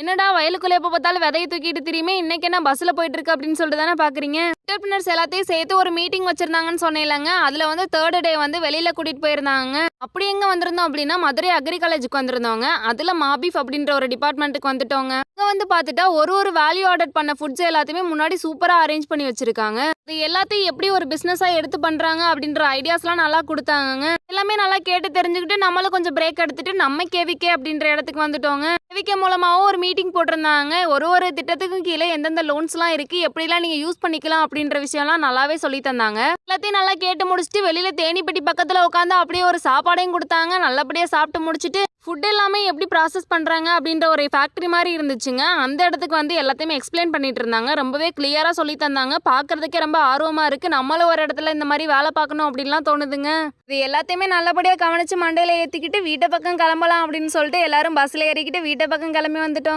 என்னடா வயலுக்குள்ள எப்ப பார்த்தாலும் விதைய தூக்கிட்டு திரியுமே, இன்னைக்கு என்ன பஸ்ல போயிட்டு இருக்கு அப்படின்னு சொல்லிட்டு தானே பாக்குறீங்க. என்டர்பிரினர்ஸ் எல்லாத்தையும் சேர்த்து ஒரு மீட்டிங் வச்சிருந்தாங்கன்னு சொன்னேன்லங்க. அதுல வந்து தேர்ட் டே வந்து வெளியில கூட்டிட்டு போயிருந்தாங்க. அப்படி எங்க வந்திருந்தோம் அப்படின்னா மதுரை அக்ரி காலேஜுக்கு வந்திருந்தோங்க. அதுல மாபிஃப் அப்படின்ற ஒரு டிபார்ட்மெண்ட்டுக்கு வந்துட்டோங்க. அங்க வந்து பாத்துட்டா ஒரு ஒரு வேல்யூ ஆர்டர் பண்ண ஃபுட்ஸ் எல்லாத்தையுமே முன்னாடி சூப்பரா அரேஞ்ச் பண்ணி வச்சிருக்காங்க. இது எல்லாத்தையும் எப்படி ஒரு பிசினஸா எடுத்து பண்றாங்க அப்படின்ற ஐடியாஸ்லாம் நல்லா கொடுத்தாங்கங்க. எல்லாமே நல்லா கேட்டு தெரிஞ்சுக்கிட்டு நம்மளும் கொஞ்சம் பிரேக் எடுத்துட்டு நம்ம கேவிகே அப்படின்ற இடத்துக்கு வந்துட்டோங்க. கேவிகே மூலமாவும் ஒரு மீட்டிங் போட்டிருந்தாங்க. ஒரு ஒரு திட்டத்துக்கும் கீழே எந்தெந்த லோன்ஸ்லாம் இருக்கு, எப்படிலாம் நீங்க யூஸ் பண்ணிக்கலாம் அப்படின்ற விஷயம்லாம் நல்லாவே சொல்லி தந்தாங்க. எல்லாத்தையும் நல்லா கேட்டு முடிச்சுட்டு வெளியில தேனிப்பட்டி பக்கத்துல உட்காந்து அப்படியே ஒரு சாப்பாடையும் கொடுத்தாங்க. நல்லபடியா சாப்பிட்டு முடிச்சுட்டு ஃபுட் எல்லாமே எப்படி ப்ராசஸ் பண்றாங்க அப்படின்ற ஒரு ஃபேக்டரி மாதிரி இருந்துச்சுங்க. அந்த இடத்துக்கு வந்து எல்லாத்தையுமே எக்ஸ்பிளைன் பண்ணிட்டு இருந்தாங்க. ரொம்பவே கிளியரா சொல்லி தந்தாங்க. பார்க்கறதுக்கே ரொம்ப ஆர்வமா இருக்கு. நம்மளும் ஒரு இடத்துல இந்த மாதிரி வேலை பார்க்கணும் அப்படின்லாம் தோணுதுங்க. இது எல்லாத்தையுமே நல்லபடியா கவனிச்சு மண்டையில ஏத்திக்கிட்டு வீட்டை பக்கம் கிளம்பலாம் அப்படின்னு சொல்லிட்டு எல்லாரும் பஸ்ல ஏறிக்கிட்டு வீட்டை பக்கம் கிளம்பி வந்துட்டோம்.